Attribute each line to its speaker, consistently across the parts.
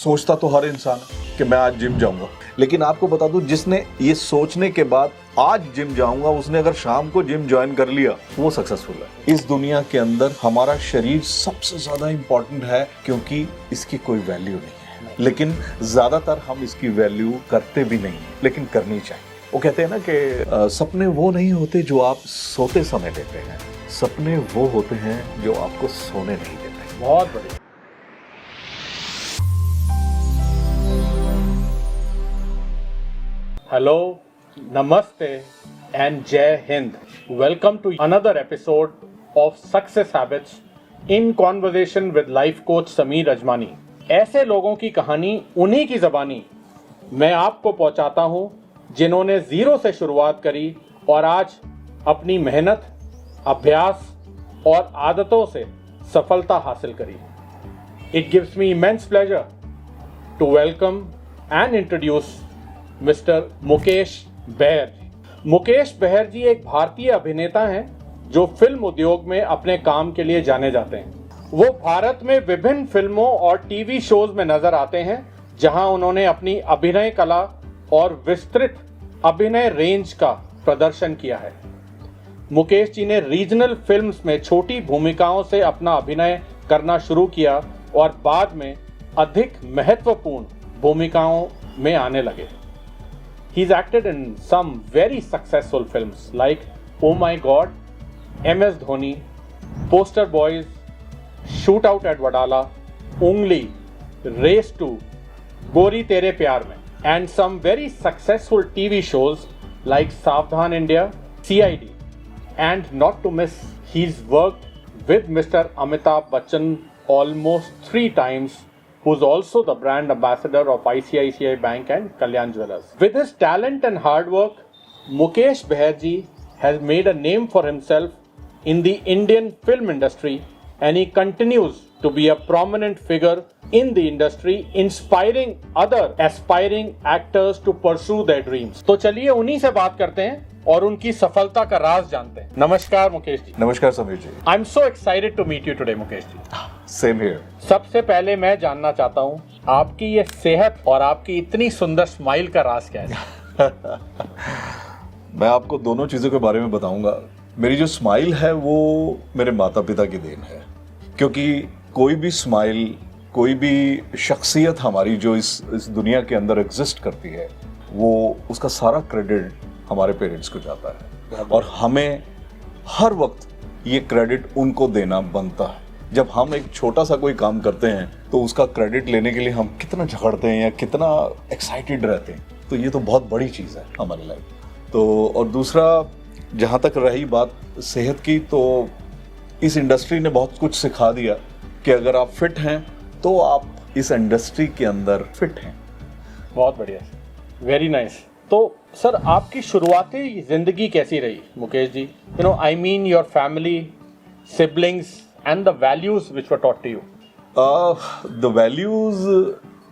Speaker 1: सोचता तो हर इंसान कि मैं आज जिम जाऊंगा, लेकिन आपको बता दूं जिसने ये सोचने के बाद आज जिम जाऊंगा, उसने अगर शाम को जिम ज्वाइन कर लिया वो सक्सेसफुल है। इस दुनिया के अंदर हमारा शरीर सबसे ज्यादा इंपॉर्टेंट है क्योंकि इसकी कोई वैल्यू नहीं है, लेकिन ज्यादातर हम इसकी वैल्यू करते भी नहीं, लेकिन करनी चाहिए। वो कहते हैं ना कि सपने वो नहीं होते जो आप सोते समय लेते हैं, सपने वो होते हैं जो आपको सोने नहीं देते।
Speaker 2: बहुत बढ़िया। Hello, Namaste and Jai Hind. Welcome to another episode of Success Habits in conversation with life coach Sameer Ajmani. ऐसे लोगों की कहानी उन्हीं की ज़बानी मैं आपको पहुंचाता हूं जिन्होंने जीरो से शुरुआत करी और आज अपनी मेहनत, अभ्यास और आदतों से सफलता हासिल करी। It gives me immense pleasure to welcome and introduce mister Mukesh Behar जी। मुकेश बेहर जी एक भारतीय अभिनेता हैं जो फिल्म उद्योग में अपने काम के लिए जाने जाते हैं। वो भारत में विभिन्न फिल्मों और टीवी शोज में नजर आते हैं जहां उन्होंने अपनी अभिनय कला और विस्तृत अभिनय रेंज का प्रदर्शन किया है। मुकेश जी ने रीजनल फिल्म्स में छोटी भूमिकाओं से अपना अभिनय करना शुरू किया और बाद में अधिक महत्वपूर्ण भूमिकाओं में आने लगे। He's acted in some very successful films like Oh My God, MS Dhoni, Poster Boys, Shootout at Wadala, Ungli, Race 2, Gori Tere Pyar Mein, and some very successful TV shows like Savdhan India, CID, and not to miss, he's worked with Mr. Amitabh Bachchan almost 3 times, who's also the brand ambassador of ICICI Bank and Kalyan Jewellers. With his talent and hard work, Mukesh Beher ji has made a name for himself in the Indian film industry and he continues to be a prominent figure in the industry, inspiring other aspiring actors to pursue their dreams. तो चलिए उन्हीं से बात करते हैं और उनकी सफलता का राज जानते हैं। नमस्कार मुकेश जी।
Speaker 1: नमस्कार Sameer ji.
Speaker 2: I am so excited to meet you today Mukesh ji.
Speaker 1: Same here.
Speaker 2: सबसे पहले मैं जानना चाहता हूँ आपकी ये सेहत और आपकी इतनी सुंदर स्माइल का राज क्या है?
Speaker 1: मैं आपको दोनों चीजों के बारे में बताऊंगा। मेरी जो स्माइल है वो मेरे माता पिता की देन है, क्योंकि कोई भी स्माइल, कोई भी शख्सियत हमारी जो इस दुनिया के अंदर एग्जिस्ट करती है, वो उसका सारा क्रेडिट हमारे पेरेंट्स को जाता है और हमें हर वक्त ये क्रेडिट उनको देना बनता है। जब हम एक छोटा सा कोई काम करते हैं तो उसका क्रेडिट लेने के लिए हम कितना झगड़ते हैं या कितना एक्साइटेड रहते हैं, तो ये तो बहुत बड़ी चीज़ है हमारी लाइफ। तो और दूसरा, जहाँ तक रही बात सेहत की, तो इस इंडस्ट्री ने बहुत कुछ सिखा दिया कि अगर आप फिट हैं तो आप इस इंडस्ट्री के अंदर फिट हैं।
Speaker 2: बहुत बढ़िया, वेरी नाइस। तो सर आपकी शुरुआती जिंदगी कैसी रही Mukesh ji? You know I mean your family, siblings and the values which were taught to you.
Speaker 1: The values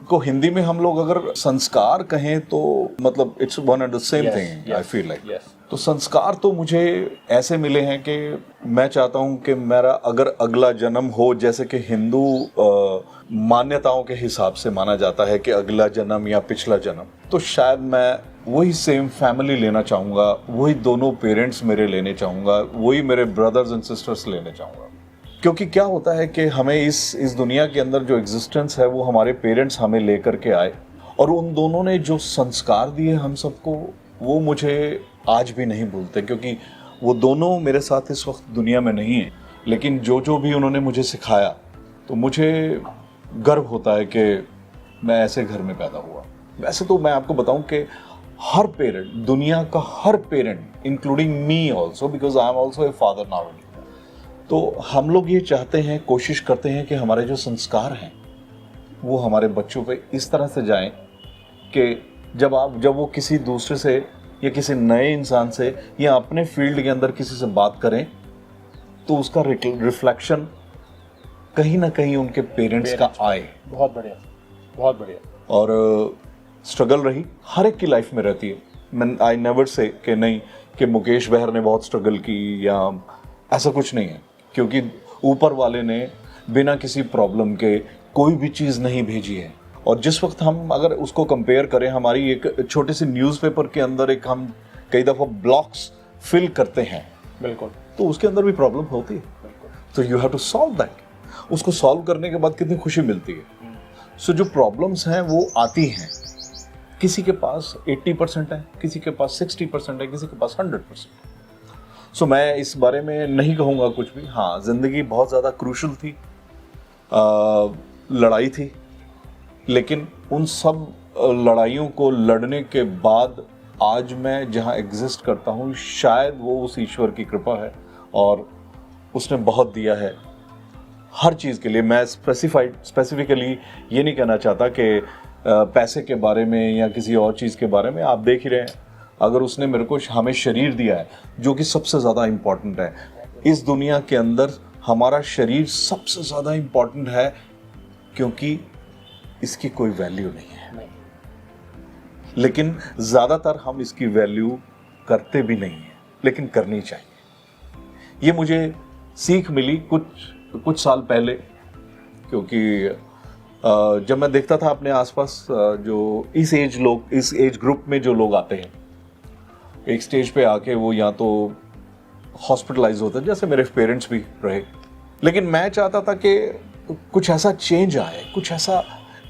Speaker 1: को हिंदी में हम लोग अगर संस्कार कहें तो मतलब it's one and the same thing, I feel like. तो संस्कार तो मुझे ऐसे मिले हैं कि मैं चाहता हूं कि मेरा अगर अगला जन्म हो, जैसे कि हिंदू मान्यताओं के हिसाब से माना जाता है कि अगला जन्म या पिछला जन्म, तो शायद मैं वही सेम फैमिली लेना चाहूँगा, वही दोनों पेरेंट्स मेरे लेने चाहूँगा, वही मेरे ब्रदर्स एंड सिस्टर्स लेने चाहूँगा। क्योंकि क्या होता है कि हमें इस दुनिया के अंदर जो एग्जिस्टेंस है वो हमारे पेरेंट्स हमें लेकर के आए, और उन दोनों ने जो संस्कार दिए हम सबको, वो मुझे आज भी नहीं भूलते। क्योंकि वो दोनों मेरे साथ इस वक्त दुनिया में नहीं है, लेकिन जो भी उन्होंने मुझे सिखाया, तो मुझे गर्व होता है कि मैं ऐसे घर में पैदा हुआ। वैसे तो मैं आपको बताऊं कि हर पेरेंट, दुनिया का हर parent, including me also, because I am also a father now, तो हम लोग ये चाहते हैं, कोशिश करते हैं कि हमारे जो संस्कार हैं वो हमारे बच्चों पे इस तरह से जाएं कि जब वो किसी दूसरे से या किसी नए इंसान से या अपने फील्ड के अंदर किसी से बात करें, तो उसका रिफ्लेक्शन कहीं ना कहीं उनके पेरेंट्स का आए।
Speaker 2: बहुत बढ़िया, बहुत बढ़िया।
Speaker 1: और स्ट्रगल रही, हर एक की लाइफ में रहती है। मैं आई नेवर से कि नहीं कि मुकेश बेहर ने बहुत स्ट्रगल की, या ऐसा कुछ नहीं है, क्योंकि ऊपर वाले ने बिना किसी प्रॉब्लम के कोई भी चीज़ नहीं भेजी है। और जिस वक्त हम अगर उसको कंपेयर करें हमारी एक छोटे से न्यूज़पेपर के अंदर एक हम कई दफ़ा ब्लॉक्स फिल करते हैं,
Speaker 2: बिल्कुल,
Speaker 1: तो उसके अंदर भी प्रॉब्लम होती है। तो you have to solve that. उसको सॉल्व करने के बाद कितनी खुशी मिलती है। सो जो प्रॉब्लम्स हैं वो आती हैं, किसी के पास 80% है, किसी के पास 60% है, किसी के पास 100%। सो मैं इस बारे में नहीं कहूँगा कुछ भी। हाँ, ज़िंदगी बहुत ज़्यादा क्रूशल थी, लड़ाई थी, लेकिन उन सब लड़ाइयों को लड़ने के बाद आज मैं जहाँ एग्जिस्ट करता हूँ, शायद वो उस ईश्वर की कृपा है और उसने बहुत दिया है हर चीज़ के लिए। मैं स्पेसिफिकली ये नहीं कहना चाहता कि पैसे के बारे में या किसी और चीज़ के बारे में। आप देख ही रहे हैं, अगर उसने मेरे को हमें शरीर दिया है जो कि सबसे ज़्यादा इम्पॉर्टेंट है इस दुनिया के अंदर, हमारा शरीर सबसे ज़्यादा इम्पॉर्टेंट है क्योंकि इसकी कोई वैल्यू नहीं है। लेकिन ज़्यादातर हम इसकी वैल्यू करते भी नहीं हैं, लेकिन करनी चाहिए। ये मुझे सीख मिली कुछ साल पहले, क्योंकि जब मैं देखता था अपने आसपास जो इस एज ग्रुप में जो लोग आते हैं, एक स्टेज पे आके वो या तो हॉस्पिटलाइज होते हैं, जैसे मेरे पेरेंट्स भी रहे, लेकिन मैं चाहता था कि कुछ ऐसा चेंज आए, कुछ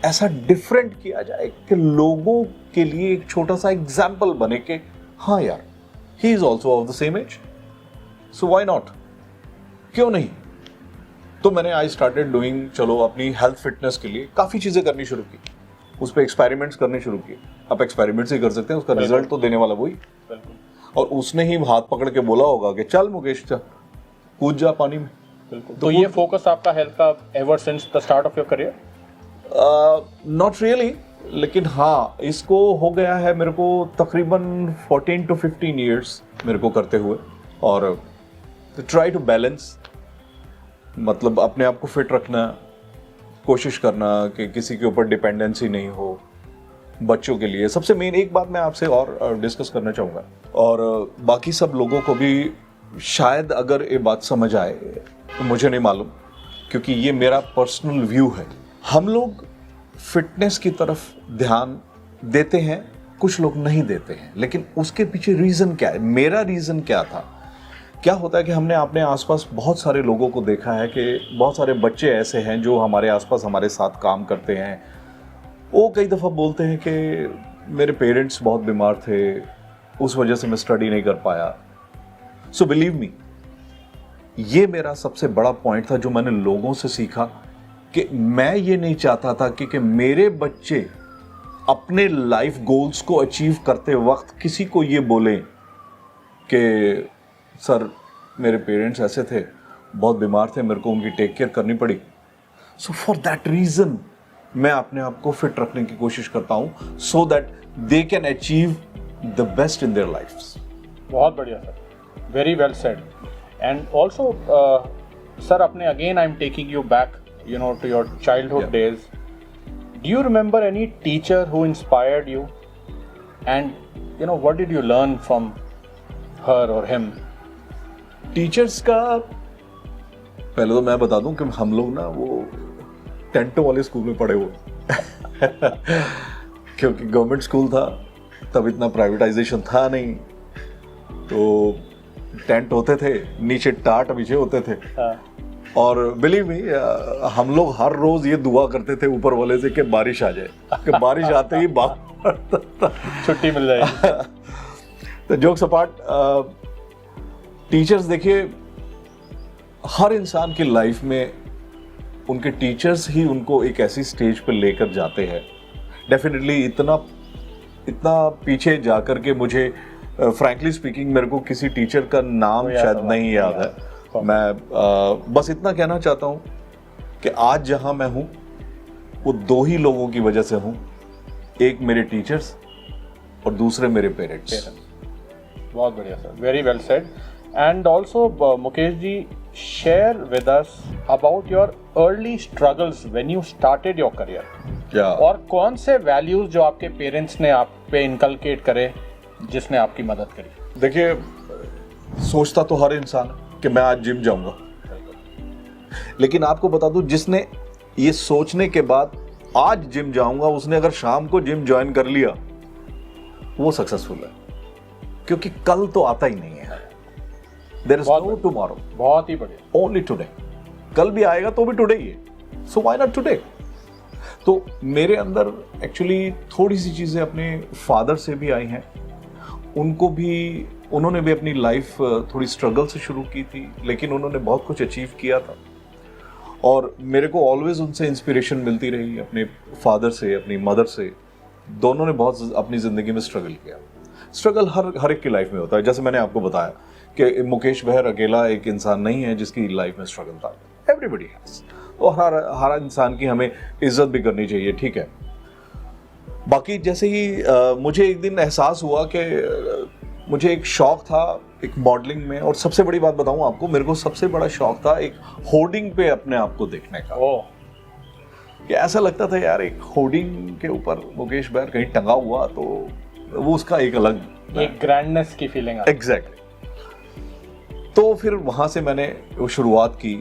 Speaker 1: ऐसा डिफरेंट किया जाए कि लोगों के लिए एक छोटा सा एग्जाम्पल बने कि हाँ यार, he is also of the same age, so why not, क्यों नहीं। तो मैंने आई स्टार्टेड डूइंग, चलो अपनी हेल्थ फिटनेस के लिए काफ़ी चीज़ें करनी शुरू की, उस पर एक्सपेरिमेंट्स करने शुरू किए। आप एक्सपेरिमेंट्स ही कर सकते हैं, उसका रिजल्ट तो देने वाला वही। और उसने ही हाथ पकड़ के बोला होगा कि चल मुकेश, चल कूद जा पानी में।
Speaker 2: तो ये फोकस आपका हेल्थ का ever since the start of your career?
Speaker 1: Not really, लेकिन हाँ, इसको हो गया है मेरे को तकरीबन 14 to 15 ईयर्स मेरे को करते हुए। और ट्राई टू बैलेंस, मतलब अपने आप को फिट रखना, कोशिश करना कि किसी के ऊपर डिपेंडेंसी नहीं हो। बच्चों के लिए सबसे मेन एक बात मैं आपसे और डिस्कस करना चाहूँगा, और बाकी सब लोगों को भी शायद अगर ये बात समझ आए तो मुझे नहीं मालूम, क्योंकि ये मेरा पर्सनल व्यू है। हम लोग फिटनेस की तरफ ध्यान देते हैं, कुछ लोग नहीं देते हैं, लेकिन उसके पीछे रीज़न क्या है? मेरा रीज़न क्या था? क्या होता है कि हमने अपने आसपास बहुत सारे लोगों को देखा है कि बहुत सारे बच्चे ऐसे हैं जो हमारे आसपास हमारे साथ काम करते हैं। वो कई दफ़ा बोलते हैं कि मेरे पेरेंट्स बहुत बीमार थे, उस वजह से मैं स्टडी नहीं कर पाया। सो बिलीव मी, ये मेरा सबसे बड़ा पॉइंट था जो मैंने लोगों से सीखा, कि मैं ये नहीं चाहता था कि मेरे बच्चे अपने लाइफ गोल्स को अचीव करते वक्त किसी को ये बोलें कि सर मेरे पेरेंट्स ऐसे थे, बहुत बीमार थे, मेरे को उनकी टेक केयर करनी पड़ी। सो फॉर दैट रीज़न मैं अपने आप को फिट रखने की कोशिश करता हूँ, so that they can achieve the best in their lifes.
Speaker 2: बहुत बढ़िया sir, very well said. And also sir, अपने again I am taking you back to your childhood days. Do you remember any teacher who inspired you, and what did you learn from her or him?
Speaker 1: Teachers का पहले तो मैं बता दूं कि हम लोग ना वो टेंटों वाले स्कूल में पढ़े हुए क्योंकि गवर्नमेंट स्कूल था तब, इतना प्राइवेटाइजेशन था नहीं, तो टेंट होते थे, नीचे टाट बिछे होते थे। और बिलीव मी, हम लोग हर रोज ये दुआ करते थे ऊपर वाले से कि बारिश आ जाए, कि बारिश आते ही
Speaker 2: छुट्टी मिल जाए।
Speaker 1: तो जोक्स अपार्ट, टीचर्स देखिए, हर इंसान की लाइफ में उनके टीचर्स ही उनको एक ऐसी स्टेज पर लेकर जाते हैं। डेफिनेटली इतना पीछे जाकर के मुझे फ्रैंकली स्पीकिंग मेरे को किसी टीचर का नाम शायद नहीं याद है। मैं बस इतना कहना चाहता हूँ कि आज जहाँ मैं हूँ वो दो ही लोगों की वजह से हूँ, एक मेरे टीचर्स और दूसरे मेरे पेरेंट्स।
Speaker 2: बहुत बढ़िया sir, very well said. And also Mukesh ji, share with us about your early struggles when you started your career. और कौन से वैल्यूज जो आपके पेरेंट्स ने आप पे इनकलकेट करे जिसने आपकी मदद करी?
Speaker 1: देखिए, सोचता तो हर इंसान कि मैं आज जिम जाऊंगा, लेकिन आपको बता दूं, जिसने ये सोचने के बाद आज जिम जाऊंगा, उसने अगर शाम को जिम ज्वाइन कर लिया, वो सक्सेसफुल है, क्योंकि कल तो आता ही नहीं है। There is no tomorrow.
Speaker 2: बहुत ही बढ़िया।
Speaker 1: Only today. कल भी आएगा तो भी टुडे ही है, सो व्हाई नॉट टुडे। तो मेरे अंदर एक्चुअली थोड़ी सी चीजें अपने फादर से भी आई हैं। उन्होंने भी अपनी लाइफ थोड़ी स्ट्रगल से शुरू की थी, लेकिन उन्होंने बहुत कुछ अचीव किया था, और मेरे को ऑलवेज उनसे इंस्पिरेशन मिलती रही, अपने फादर से, अपनी मदर से। दोनों ने बहुत अपनी ज़िंदगी में स्ट्रगल किया। स्ट्रगल हर एक की लाइफ में होता है। जैसे मैंने आपको बताया कि मुकेश बहर अकेला एक इंसान नहीं है जिसकी लाइफ में स्ट्रगल था। एवरीबडी हैज, और हर इंसान की हमें इज्जत भी करनी चाहिए, ठीक है। बाकी जैसे ही मुझे एक दिन एहसास हुआ कि मुझे एक शौक था एक मॉडलिंग में, और सबसे बड़ी बात बताऊं आपको, मेरे को सबसे बड़ा शौक था एक होर्डिंग पे अपने आप को देखने का। कि ऐसा लगता था यार, एक होर्डिंग के ऊपर मुकेश बहर कहीं टंगा हुआ तो वो उसका एक अलग
Speaker 2: एक ग्रैंडनेस की फीलिंग आती।
Speaker 1: एग्जैक्टली। तो फिर वहां से मैंने वो शुरुआत की।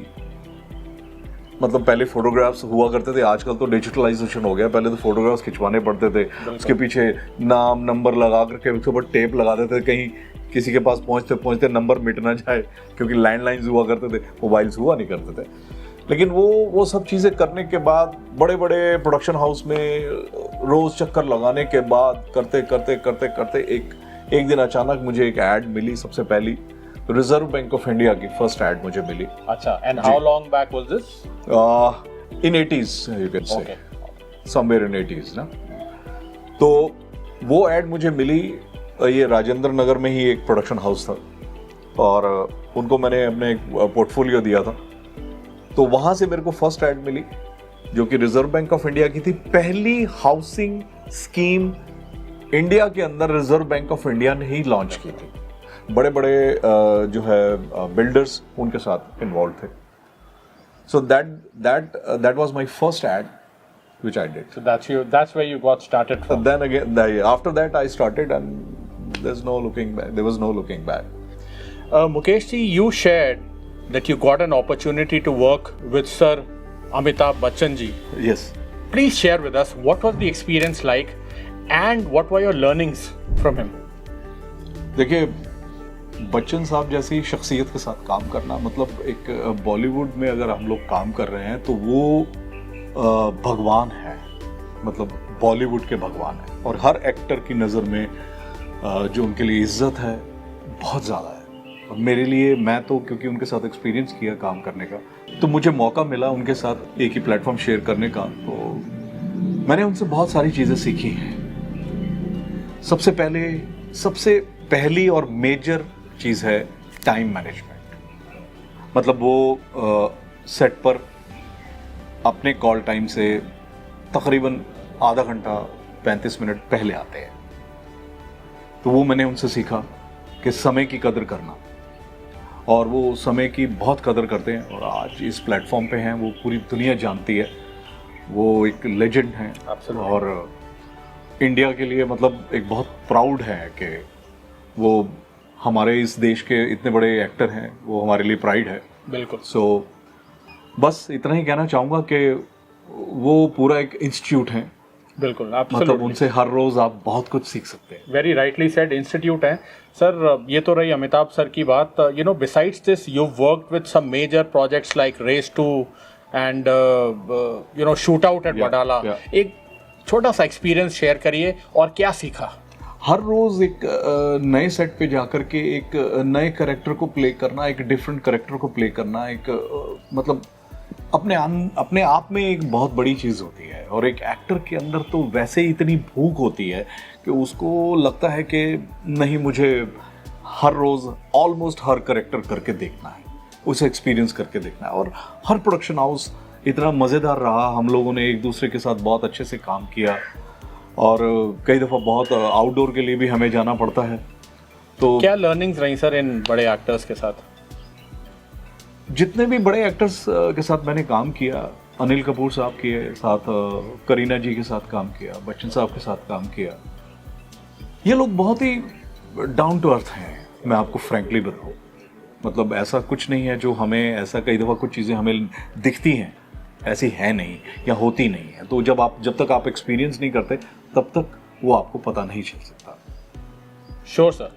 Speaker 1: मतलब पहले फोटोग्राफ्स हुआ करते थे, आजकल तो डिजिटलाइजेशन हो गया। पहले तो फोटोग्राफ्स खिंचवाने पड़ते थे, उसके पीछे नाम नंबर लगा करके उसके ऊपर टेप लगा देते थे, कहीं किसी के पास पहुंचते पहुंचते नंबर मिट ना जाए, क्योंकि लैंडलाइंस हुआ करते थे, मोबाइल्स हुआ नहीं करते थे। लेकिन वो सब चीज़ें करने के बाद, बड़े बड़े प्रोडक्शन हाउस में रोज़ चक्कर लगाने के बाद, करते करते करते करते एक दिन अचानक मुझे एक ऐड मिली। सबसे पहली रिजर्व बैंक ऑफ इंडिया की फर्स्ट ऐड मुझे मिली।
Speaker 2: अच्छा, and how long back was this?
Speaker 1: In 80s you can say, somewhere in 80s ना। तो वो ऐड मुझे मिली, ये राजेंद्र नगर में ही एक प्रोडक्शन हाउस था, और उनको मैंने अपने एक पोर्टफोलियो दिया था। तो वहां से मेरे को फर्स्ट ऐड मिली, जो कि रिजर्व बैंक ऑफ इंडिया की थी। पहली हाउसिंग स्कीम इंडिया के अंदर रिजर्व बैंक ऑफ इंडिया ने ही लॉन्च की थी। बड़े बड़े जो है बिल्डर्स उनके साथ इन्वॉल्व थे। So that was my first aid which I did.
Speaker 2: So that's where you got started from.
Speaker 1: Then again, after that I started, and there was no looking back.
Speaker 2: Mukesh ji, you shared that you got an opportunity to work with Sir Amitabh Bachchan ji.
Speaker 1: Yes.
Speaker 2: Please share with us what was the experience like and what were your learnings from him.
Speaker 1: देखिए, बच्चन साहब जैसी शख्सियत के साथ काम करना, मतलब एक बॉलीवुड में अगर हम लोग काम कर रहे हैं तो वो भगवान है, मतलब बॉलीवुड के भगवान है। और हर एक्टर की नज़र में जो उनके लिए इज्जत है बहुत ज़्यादा है। और मेरे लिए, मैं तो क्योंकि उनके साथ एक्सपीरियंस किया काम करने का, तो मुझे मौका मिला उनके साथ एक ही प्लेटफॉर्म शेयर करने का। तो मैंने उनसे बहुत सारी चीज़ें सीखी हैं। सबसे पहली और मेजर चीज़ है टाइम मैनेजमेंट। मतलब वो सेट पर अपने कॉल टाइम से तकरीबन आधा घंटा 35 मिनट पहले आते हैं। तो वो मैंने उनसे सीखा कि समय की कदर करना, और वो समय की बहुत कदर करते हैं। और आज इस प्लेटफॉर्म पे हैं, वो पूरी दुनिया जानती है, वो एक लेजेंड हैं। और इंडिया के लिए मतलब एक बहुत प्राउड है कि वो हमारे इस देश के इतने बड़े एक्टर हैं, वो हमारे लिए प्राइड है।
Speaker 2: बिल्कुल।
Speaker 1: सो बस इतना ही कहना चाहूँगा कि वो पूरा एक इंस्टीट्यूट है।
Speaker 2: बिल्कुल,
Speaker 1: मतलब उनसे हर रोज आप बहुत कुछ सीख सकते हैं।
Speaker 2: वेरी राइटली सेड, इंस्टीट्यूट है। सर, ये तो रही अमिताभ सर की बात। You know, besides this you worked with some major projects like Race 2 and you know Shootout at Wadala. एक छोटा सा एक्सपीरियंस शेयर करिए, और क्या सीखा?
Speaker 1: हर रोज एक नए सेट पे जाकर के एक नए कैरेक्टर को प्ले करना, एक डिफरेंट कैरेक्टर को प्ले करना, एक मतलब अपने आप में एक बहुत बड़ी चीज़ होती है। और एक एक्टर के अंदर तो वैसे ही इतनी भूख होती है कि उसको लगता है कि नहीं, मुझे हर रोज़ ऑलमोस्ट हर कैरेक्टर करके देखना है, उसे एक्सपीरियंस करके देखना है। और हर प्रोडक्शन हाउस इतना मज़ेदार रहा, हम लोगों ने एक दूसरे के साथ बहुत अच्छे से काम किया, और कई दफ़ा बहुत आउटडोर के लिए भी हमें जाना पड़ता है। तो
Speaker 2: क्या लर्निंग्स रही सर इन बड़े एक्टर्स के साथ?
Speaker 1: जितने भी बड़े एक्टर्स के साथ मैंने काम किया, अनिल कपूर साहब के साथ, करीना जी के साथ काम किया, बच्चन साहब के साथ काम किया, ये लोग बहुत ही डाउन टू अर्थ हैं। मैं आपको फ्रैंकली बताऊं, मतलब ऐसा कुछ नहीं है जो हमें, ऐसा कई दफ़ा कुछ चीज़ें हमें दिखती हैं ऐसी है नहीं या होती नहीं है। तो जब तक आप एक्सपीरियंस नहीं करते तब तक वो आपको पता नहीं चल सकता।
Speaker 2: Sure sir.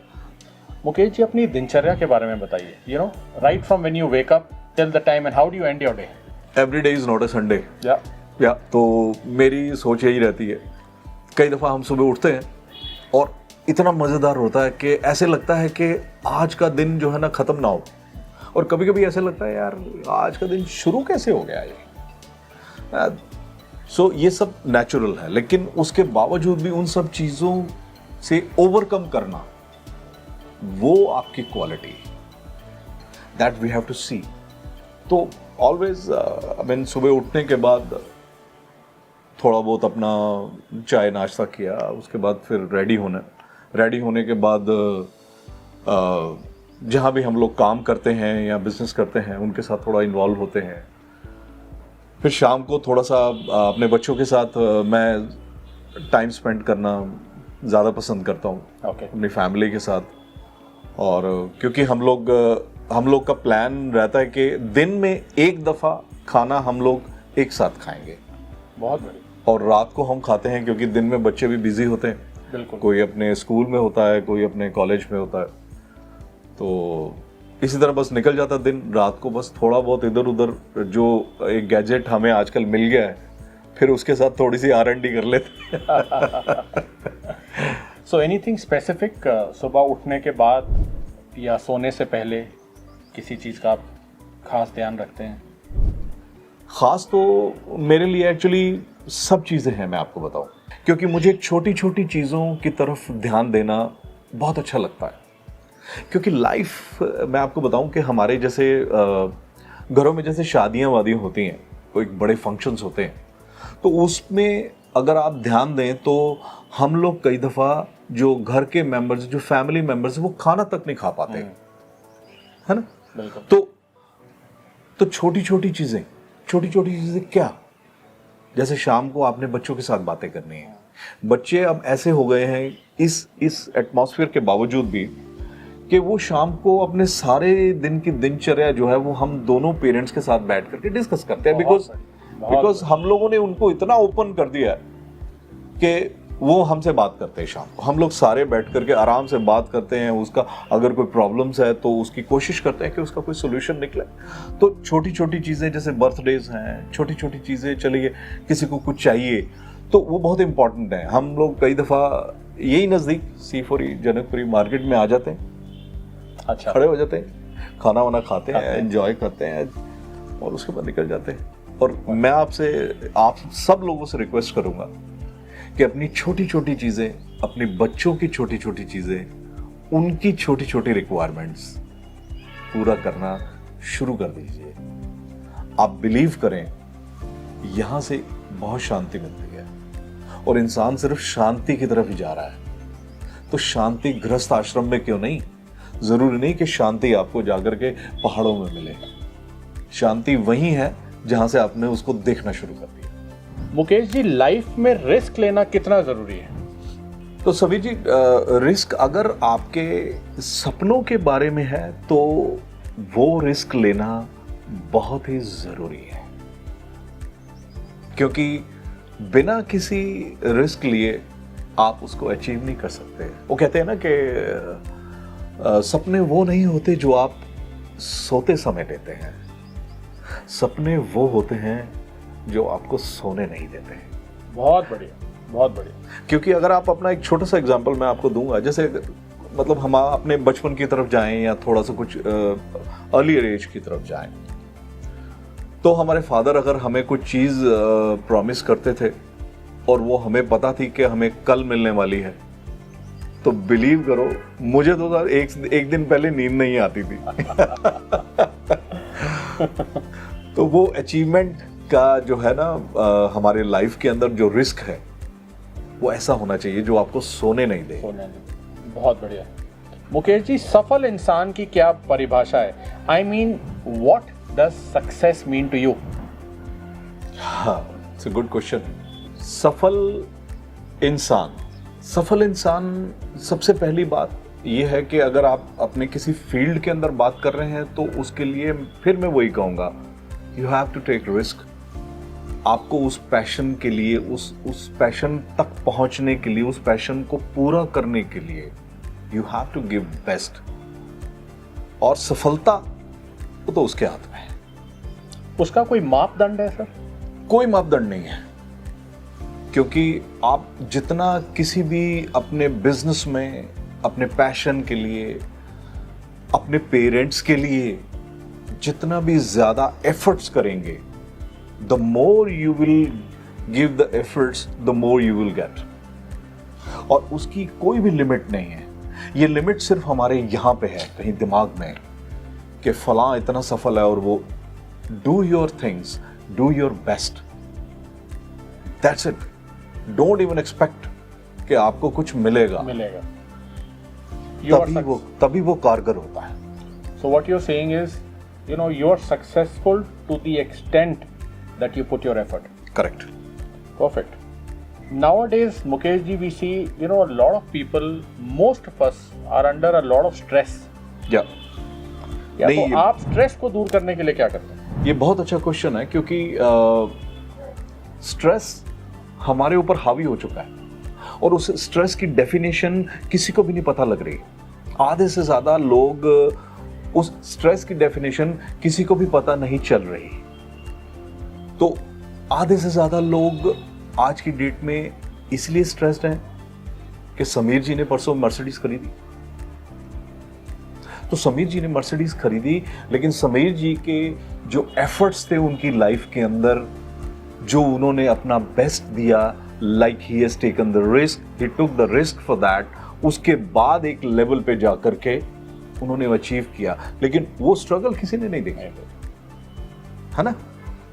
Speaker 2: मुकेश जी, अपनी दिनचर्या के बारे में बताइए। You know, right from when you wake up till the time, and how do you and your day?
Speaker 1: Every day is not a Sunday.
Speaker 2: या
Speaker 1: तो मेरी सोच यही रहती है, कई दफ़ा हम सुबह उठते हैं और इतना मज़ेदार होता है कि ऐसे लगता है कि आज का दिन जो है ना ख़त्म ना हो, और कभी कभी ऐसे लगता है यार आज का दिन शुरू कैसे हो गया ये। सो ये सब नेचुरल है, लेकिन उसके बावजूद भी उन सब चीज़ों से ओवरकम करना, वो आपकी quality, that we have to see. तो ऑलवेज सुबह उठने के बाद थोड़ा बहुत अपना चाय नाश्ता किया, उसके बाद फिर रेडी होने के बाद जहाँ भी हम लोग काम करते हैं या बिजनेस करते हैं उनके साथ थोड़ा इन्वॉल्व होते हैं। फिर शाम को थोड़ा सा अपने बच्चों के साथ मैं टाइम स्पेंड करना ज़्यादा पसंद करता हूँ, अपनी फैमिली के साथ। और क्योंकि हम लोग का प्लान रहता है कि दिन में एक दफ़ा खाना हम लोग एक साथ खाएंगे।
Speaker 2: बहुत बढ़िया।
Speaker 1: और रात को हम खाते हैं क्योंकि दिन में बच्चे भी बिजी होते हैं,
Speaker 2: बिल्कुल,
Speaker 1: कोई अपने स्कूल में होता है, कोई अपने कॉलेज में होता है। तो इसी तरह बस निकल जाता दिन। रात को बस थोड़ा बहुत इधर उधर जो एक गैजेट हमें आजकल मिल गया है, फिर उसके साथ थोड़ी सी R&D कर लेते हैं।
Speaker 2: सो एनीथिंग स्पेसिफिक सुबह उठने के बाद या सोने से पहले किसी चीज़ का आप खास ध्यान रखते हैं?
Speaker 1: खास तो मेरे लिए एक्चुअली सब चीज़ें हैं, मैं आपको बताऊं, क्योंकि मुझे छोटी छोटी चीज़ों की तरफ ध्यान देना बहुत अच्छा लगता है। क्योंकि लाइफ, मैं आपको बताऊं कि हमारे जैसे घरों में जैसे शादियां वादियां होती हैं, कोई बड़े फंक्शंस होते हैं, तो उसमें अगर आप ध्यान दें तो हम लोग कई दफ़ा जो घर के मेंबर्स, जो फैमिली मेंबर्स, वो खाना तक नहीं खा पाते, है ना।
Speaker 2: बिल्कुल।
Speaker 1: तो छोटी छोटी चीज़ें क्या, जैसे शाम को आपने बच्चों के साथ बातें करनी है। बच्चे अब ऐसे हो गए हैं इस एटमॉस्फेयर के बावजूद भी कि वो शाम को अपने सारे दिन की दिनचर्या जो है वो हम दोनों पेरेंट्स के साथ बैठ करके डिस्कस करते हैं, बिकॉज हम लोगों ने उनको इतना ओपन कर दिया है कि वो हमसे बात करते हैं। शाम को हम लोग सारे बैठ करके आराम से बात करते हैं, उसका अगर कोई प्रॉब्लम्स है तो उसकी कोशिश करते हैं कि उसका कोई सोल्यूशन निकले। तो छोटी छोटी चीज़ें जैसे बर्थडेज हैं, छोटी छोटी चीज़ें, चलिए किसी को कुछ चाहिए तो वो बहुत इंपॉर्टेंट है। हम लोग कई दफ़ा यही नज़दीक C4E जनकपुरी मार्केट में आ जाते हैं,
Speaker 2: अच्छा,
Speaker 1: खड़े हो जाते हैं, खाना वाना खाते हैं, एंजॉय करते हैं और उसके बाद निकल जाते हैं। और मैं आप सब लोगों से रिक्वेस्ट करूँगा कि अपनी छोटी छोटी चीज़ें, अपने बच्चों की छोटी छोटी चीज़ें, उनकी छोटी छोटी रिक्वायरमेंट्स पूरा करना शुरू कर दीजिए। आप बिलीव करें, यहाँ से बहुत शांति मिलती है और इंसान सिर्फ शांति की तरफ ही जा रहा है। तो शांति गृहस्थ आश्रम में क्यों नहीं? जरूरी नहीं कि शांति आपको जाकर के पहाड़ों में मिले। शांति वही है जहां से आपने उसको देखना शुरू कर दिया।
Speaker 2: मुकेश जी, लाइफ में रिस्क लेना कितना जरूरी है?
Speaker 1: तो सभी जी, रिस्क अगर आपके सपनों के बारे में है तो वो रिस्क लेना बहुत ही जरूरी है, क्योंकि बिना किसी रिस्क लिए आप उसको अचीव नहीं कर सकते। वो कहते हैं ना कि सपने वो नहीं होते जो आप सोते समय लेते हैं, सपने वो होते हैं जो आपको सोने नहीं देते हैं।
Speaker 2: बहुत बढ़िया, बहुत बढ़िया।
Speaker 1: क्योंकि अगर आप अपना एक छोटा सा एग्जांपल मैं आपको दूंगा, जैसे मतलब हम अपने बचपन की तरफ जाएं या थोड़ा सा कुछ अर्लियर एज की तरफ जाएं, तो हमारे फादर अगर हमें कुछ चीज़ प्रॉमिस करते थे और वो हमें पता थी कि हमें कल मिलने वाली है, तो बिलीव करो मुझे तो एक दिन पहले नींद नहीं आती थी। तो वो अचीवमेंट का जो है ना हमारे लाइफ के अंदर जो रिस्क है वो ऐसा होना चाहिए जो आपको सोने नहीं दे।
Speaker 2: बहुत बढ़िया। मुकेश जी, सफल इंसान की क्या परिभाषा है? I mean, what does success mean to you?
Speaker 1: हाँ, इट्स अ गुड क्वेश्चन। सफल इंसान सबसे पहली बात ये है कि अगर आप अपने किसी फील्ड के अंदर बात कर रहे हैं तो उसके लिए फिर मैं वही कहूँगा, you have to take risk आपको उस पैशन के लिए, उस पैशन तक पहुंचने के लिए, उस पैशन को पूरा करने के लिए you have to give best. और सफलता तो उसके हाथ में है।
Speaker 2: उसका कोई मापदंड है सर?
Speaker 1: कोई मापदंड नहीं है, क्योंकि आप जितना किसी भी अपने बिजनेस में, अपने पैशन के लिए, अपने पेरेंट्स के लिए जितना भी ज्यादा एफर्ट्स करेंगे, the more you will give the efforts, the more you will get. और उसकी कोई भी लिमिट नहीं है। ये लिमिट सिर्फ हमारे यहां पे है, कहीं दिमाग में, कि फलां इतना सफल है और वो। Do your things, do your best, that's it. Don't even expect कि आपको कुछ मिलेगा। तभी वो कारगर होता है।
Speaker 2: So what you're saying is, you know, you're successful to the extent that you put your effort.
Speaker 1: Correct.
Speaker 2: Perfect. Nowadays, Mukesh ji, we see, you know, a lot of people, most of us are under a lot of stress.
Speaker 1: Yeah.
Speaker 2: तो आप stress को दूर करने के लिए क्या करते हैं?
Speaker 1: ये बहुत अच्छा क्वेश्चन है, क्योंकि स्ट्रेस हमारे ऊपर हावी हो चुका है और उस स्ट्रेस की डेफिनेशन किसी को भी नहीं पता लग रही। आधे से ज्यादा लोग उस स्ट्रेस की डेफिनेशन किसी को भी पता नहीं चल रही। तो आधे से ज्यादा लोग आज की डेट में इसलिए स्ट्रेस्ड हैं कि समीर जी ने परसों मर्सिडीज खरीदी। तो समीर जी ने मर्सिडीज खरीदी, लेकिन समीर जी के जो एफर्ट्स थे उनकी लाइफ के अंदर, जो उन्होंने अपना बेस्ट दिया, like he has taken the risk, he took the risk for that, उसके बाद एक लेवल पे जाकर के उन्होंने अचीव किया। लेकिन वो स्ट्रगल किसी ने नहीं देखा है ना।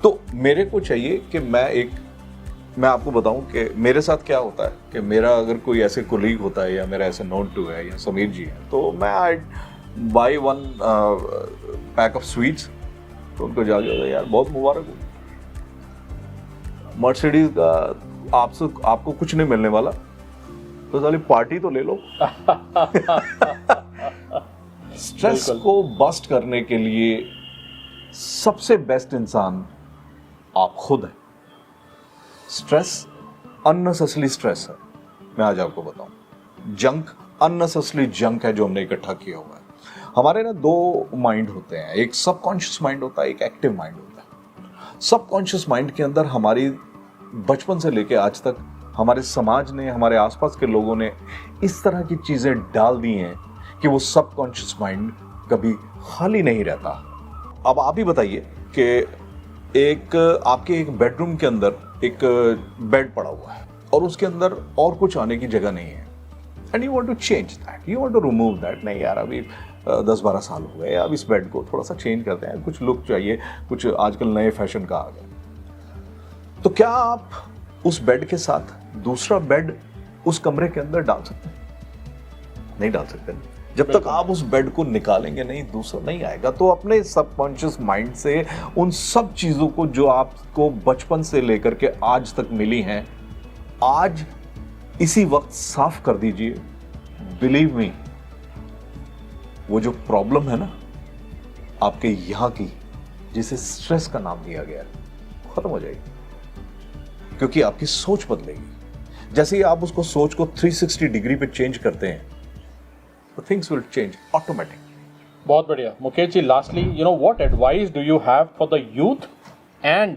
Speaker 1: तो मेरे को चाहिए कि मैं आपको बताऊं कि मेरे साथ क्या होता है कि मेरा अगर कोई ऐसे कोलीग होता है या मेरा ऐसे नोन टू है या समीर जी है, तो मैं I buy one pack of sweets, तो उनको जाके यार बहुत मुबारक हो, मर्सिडीज का आपको कुछ नहीं मिलने वाला, तो साली पार्टी तो ले लो। स्ट्रेस को बस्ट करने के लिए सबसे बेस्ट इंसान आप खुद हैं। स्ट्रेस अननेसेसरी स्ट्रेस है, मैं आज आपको बताऊं। जंक अननेसेसरी जंक है जो हमने इकट्ठा किया हुआ है। हमारे ना दो माइंड होते हैं, एक सबकॉन्शियस माइंड होता है, एक एक्टिव माइंड होता है। सबकॉन्शियस माइंड के अंदर हमारी बचपन से लेके आज तक हमारे समाज ने, हमारे आसपास के लोगों ने इस तरह की चीजें डाल दी हैं कि वो सबकॉन्शियस माइंड कभी खाली नहीं रहता। अब आप ही बताइए कि आपके एक बेडरूम के अंदर एक बेड पड़ा हुआ है और उसके अंदर और कुछ आने की जगह नहीं है, and you want to change that, you want to remove that. नहीं यार, अभी 10-12 साल हो गए, अब इस बेड को थोड़ा सा चेंज करते हैं, कुछ लुक चाहिए, कुछ आजकल नए फैशन का आ गया। तो क्या आप उस बेड के साथ दूसरा बेड उस कमरे के अंदर डाल सकते हैं? नहीं डाल सकते। जब तक आप उस बेड को निकालेंगे नहीं, दूसरा नहीं आएगा। तो अपने सबकॉन्शियस माइंड से उन सब चीजों को जो आपको बचपन से लेकर के आज तक मिली हैं, आज इसी वक्त साफ कर दीजिए। बिलीव मी, वो जो प्रॉब्लम है ना आपके यहां की, जिसे स्ट्रेस का नाम दिया गया, खत्म हो जाएगी, क्योंकि आपकी सोच बदलेगी। जैसे ही आप उसको सोच को 360 डिग्री पे चेंज करते हैं, तो थिंग्स विल चेंज ऑटोमेटिक।
Speaker 2: बहुत बढ़िया Mukesh ji. Lastly, you know, what advice do you have for the youth and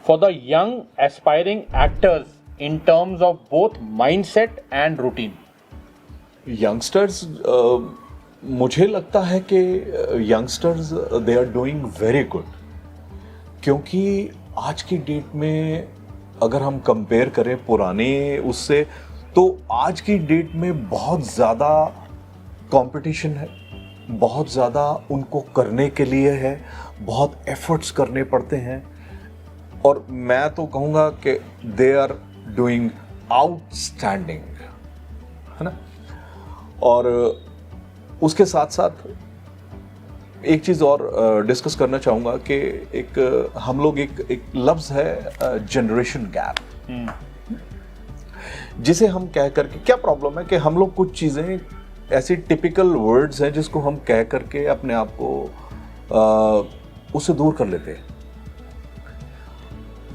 Speaker 2: for the young aspiring actors in terms of both mindset and routine?
Speaker 1: Youngsters, मुझे लगता है कि youngsters they are doing very good, क्योंकि आज की date में अगर हम कंपेयर करें पुराने उससे, तो आज की डेट में बहुत ज़्यादा कंपटीशन है, बहुत ज़्यादा उनको करने के लिए है, बहुत एफर्ट्स करने पड़ते हैं। और मैं तो कहूँगा कि दे आर डूइंग आउटस्टैंडिंग, है ना। और उसके साथ साथ एक चीज़ और डिस्कस करना चाहूँगा कि हम लोग एक लफ्ज़ है जनरेशन गैप, जिसे हम कह करके, क्या प्रॉब्लम है कि हम लोग कुछ चीज़ें ऐसी टिपिकल वर्ड्स हैं जिसको हम कह करके अपने आप को उससे दूर कर लेते हैं।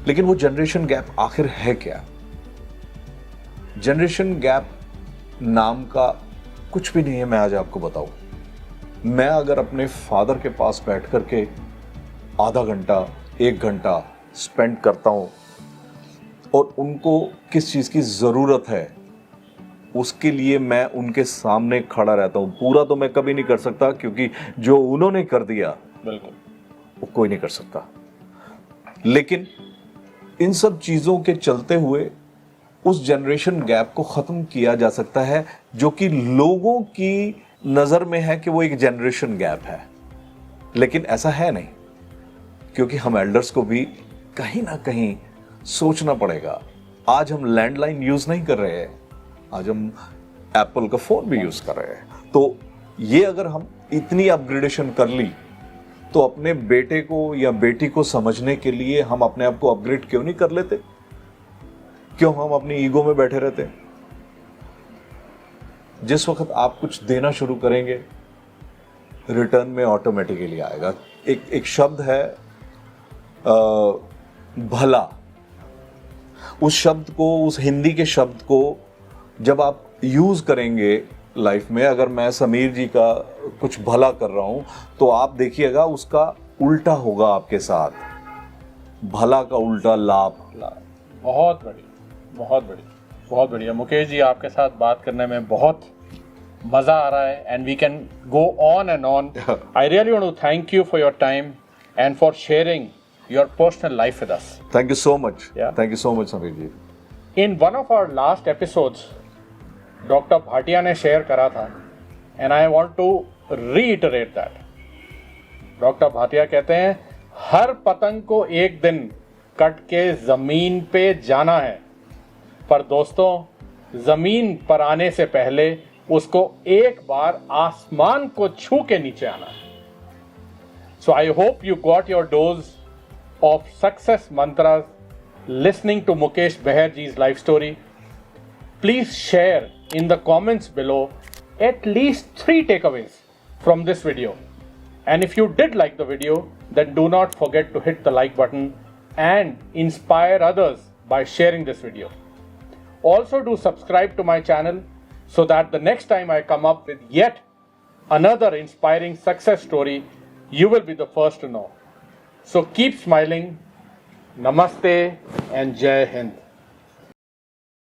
Speaker 1: लेकिन वो जनरेशन गैप आखिर है क्या? जनरेशन गैप नाम का कुछ भी नहीं है। मैं आज आपको बताऊं, मैं अगर अपने फादर के पास बैठ करके आधा घंटा 1 घंटा स्पेंड करता हूं और उनको किस चीज की जरूरत है उसके लिए मैं उनके सामने खड़ा रहता हूं। पूरा तो मैं कभी नहीं कर सकता, क्योंकि जो उन्होंने कर दिया
Speaker 2: बिल्कुल
Speaker 1: वो कोई नहीं कर सकता। लेकिन इन सब चीजों के चलते हुए उस जनरेशन गैप को खत्म किया जा सकता है, जो कि लोगों की नजर में है कि वो एक जनरेशन गैप है, लेकिन ऐसा है नहीं। क्योंकि हम एल्डर्स को भी कहीं ना कहीं सोचना पड़ेगा। आज हम लैंडलाइन यूज नहीं कर रहे हैं, आज हम एप्पल का फोन भी यूज कर रहे हैं। तो ये अगर हम इतनी अपग्रेडेशन कर ली, तो अपने बेटे को या बेटी को समझने के लिए हम अपने आप को अपग्रेड क्यों नहीं कर लेते? क्यों हम अपनी ईगो में बैठे रहते? जिस वक्त आप कुछ देना शुरू करेंगे, रिटर्न में ऑटोमेटिकली आएगा। एक शब्द है भला। उस शब्द को, उस हिंदी के शब्द को जब आप यूज करेंगे लाइफ में, अगर मैं समीर जी का कुछ भला कर रहा हूं तो आप देखिएगा उसका उल्टा होगा आपके साथ। भला का उल्टा लाभ।
Speaker 2: बहुत बढ़िया, बहुत बढ़िया, बहुत बढ़िया। मुकेश जी, आपके साथ बात करने में बहुत मजा आ रहा है, and we can go on and on. I really want to thank you for your time and for sharing your personal life with us.
Speaker 1: Thank you so much.
Speaker 2: Yeah.
Speaker 1: Thank you so much, Samir ji.
Speaker 2: In one of our last episodes, Dr. Bhatia ने share करा था, and I want to reiterate that. Dr. Bhatia कहते हैं, हर पतंग को एक दिन cut के जमीन पे जाना है, पर दोस्तों जमीन पर आने से पहले उसको एक बार आसमान को छू के नीचे आना है. So I hope you got your dose of success mantras listening to Mukesh Beher ji's life story. Please share in the comments below at least 3 takeaways from this video. And if you did like the video, then do not forget to hit the like button and inspire others by sharing this video. Also do subscribe to my channel so that the next time I come up with yet another inspiring success story, you will be the first to know. So keep smiling. Namaste and Jai Hind.